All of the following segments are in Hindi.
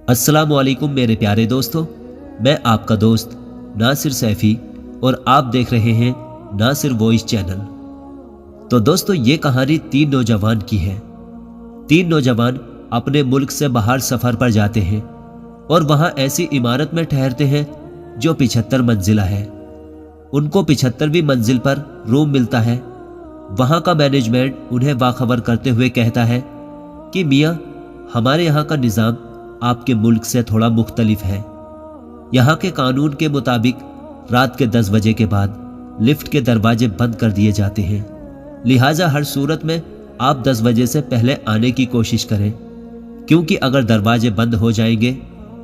अस्सलामुअलैकुम मेरे प्यारे दोस्तों, मैं आपका दोस्त नासिर सैफी और आप देख रहे हैं नासिर वॉइस चैनल। तो दोस्तों, ये कहानी 3 नौजवान की है। 3 नौजवान अपने मुल्क से बाहर सफ़र पर जाते हैं और वहाँ ऐसी इमारत में ठहरते हैं जो 75 मंजिला है। उनको 75वीं मंजिल पर रूम मिलता है। वहाँ का मैनेजमेंट उन्हें बाखबर करते हुए कहता है कि मियाँ, हमारे यहाँ का निज़ाम आपके मुल्क से थोड़ा मुख्तलिफ है। यहाँ के कानून के मुताबिक रात के 10 बजे के बाद लिफ्ट के दरवाजे बंद कर दिए जाते हैं। लिहाजा हर सूरत में आप 10 बजे से पहले आने की कोशिश करें, क्योंकि अगर दरवाजे बंद हो जाएंगे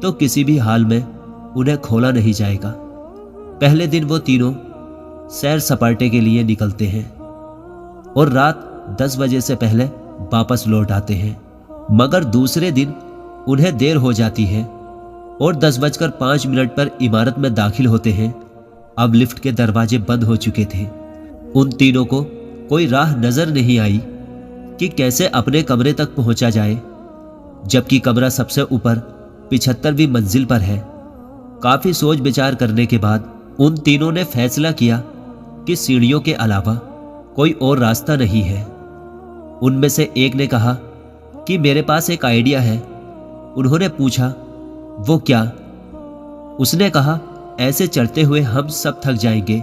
तो किसी भी हाल में उन्हें खोला नहीं जाएगा। पहले दिन वो तीनों सैर सपाटे के लिए निकलते हैं और रात 10 बजे से पहले वापस लौट आते हैं। मगर दूसरे दिन उन्हें देर हो जाती है और 10:05 पर इमारत में दाखिल होते हैं। अब लिफ्ट के दरवाजे बंद हो चुके थे। उन तीनों को कोई राह नजर नहीं आई कि कैसे अपने कमरे तक पहुंचा जाए, जबकि कमरा सबसे ऊपर 75वीं मंजिल पर है। काफी सोच विचार करने के बाद उन तीनों ने फैसला किया कि सीढ़ियों के अलावा कोई और रास्ता नहीं है। उनमें से एक ने कहा कि मेरे पास एक आइडिया है। उन्होंने पूछा, वो क्या? उसने कहा, ऐसे चलते हुए हम सब थक जाएंगे,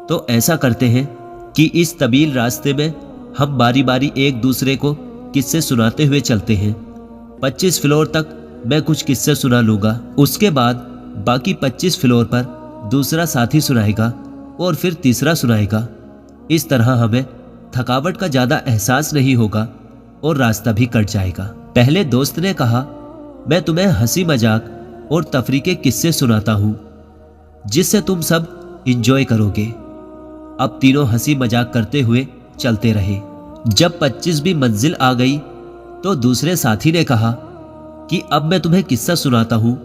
तो ऐसा करते हैं कि इस तवील रास्ते में हम बारी बारी एक दूसरे को किस्से सुनाते हुए चलते हैं। 25 फ्लोर तक मैं कुछ किस्से सुना लूंगा, उसके बाद बाकी 25 फ्लोर पर दूसरा साथी सुनाएगा और फिर तीसरा सुनाएगा। इस तरह हमें थकावट का ज़्यादा एहसास नहीं होगा और रास्ता भी कट जाएगा। पहले दोस्त ने कहा, मैं तुम्हें हंसी मजाक और तफरीह के किस्से सुनाता हूं जिससे तुम सब इंजॉय करोगे। अब तीनों हंसी मजाक करते हुए चलते रहे। जब 25वीं मंजिल आ गई तो दूसरे साथी ने कहा कि अब मैं तुम्हें किस्सा सुनाता हूं,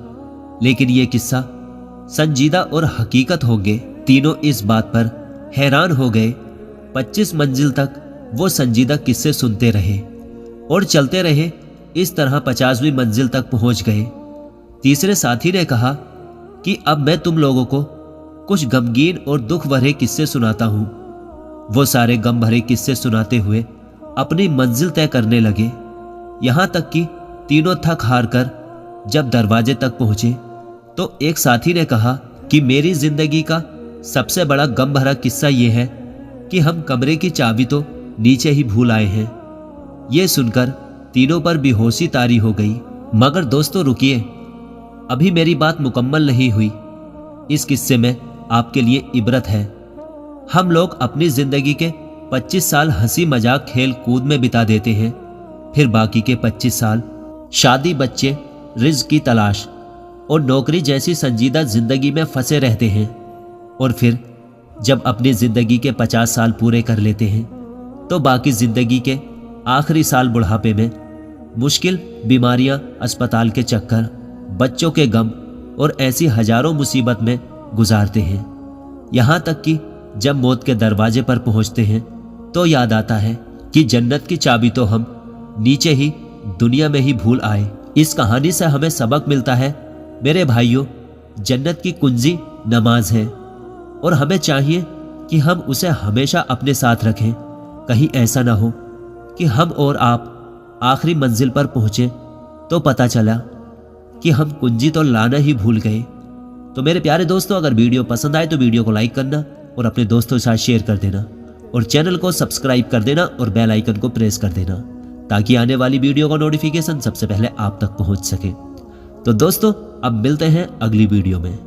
लेकिन यह किस्सा संजीदा और हकीकत होंगे। तीनों इस बात पर हैरान हो गए। 25 मंजिल तक वो संजीदा किस्से सुनते रहे और चलते रहे। इस तरह 50वीं मंजिल तक पहुंच गए। तीसरे साथी ने कहा कि अब मैं तुम लोगों को कुछ गमगीन और दुख भरे किस्से सुनाता हूं। वो सारे गम भरे किस्से सुनाते हुए अपनी मंजिल तय करने लगे। यहां तक कि तीनों थक हार कर जब दरवाजे तक पहुंचे तो एक साथी ने कहा कि मेरी जिंदगी का सबसे बड़ा गम भरा किस्सा यह है कि हम कमरे की चाबी तो नीचे ही भूल आए हैं। यह सुनकर तीनों पर बेहोशी तारी हो गई। मगर दोस्तों रुकिए, अभी मेरी बात मुकम्मल नहीं हुई। इस किस्से में आपके लिए इबरत है। हम लोग अपनी जिंदगी के 25 साल हंसी मजाक खेल कूद में बिता देते हैं, फिर बाकी के 25 साल शादी, बच्चे, रिज़्क़ की तलाश और नौकरी जैसी संजीदा जिंदगी में फंसे रहते हैं। और फिर जब अपनी जिंदगी के 50 साल पूरे कर लेते हैं तो बाकी जिंदगी के आखिरी साल बुढ़ापे में मुश्किल बीमारियां, अस्पताल के चक्कर, बच्चों के गम और ऐसी हजारों मुसीबत में गुजारते हैं। यहाँ तक कि जब मौत के दरवाजे पर पहुँचते हैं तो याद आता है कि जन्नत की चाबी तो हम नीचे ही दुनिया में ही भूल आए। इस कहानी से हमें सबक मिलता है मेरे भाइयों, जन्नत की कुंजी नमाज है और हमें चाहिए कि हम उसे हमेशा अपने साथ रखें। कहीं ऐसा ना हो कि हम और आप आखिरी मंजिल पर पहुंचे तो पता चला कि हम कुंजी तो लाना ही भूल गए। तो मेरे प्यारे दोस्तों, अगर वीडियो पसंद आए तो वीडियो को लाइक करना और अपने दोस्तों के साथ शेयर कर देना और चैनल को सब्सक्राइब कर देना और बेल आइकन को प्रेस कर देना, ताकि आने वाली वीडियो का नोटिफिकेशन सबसे पहले आप तक पहुंच सके। तो दोस्तों, अब मिलते हैं अगली वीडियो में।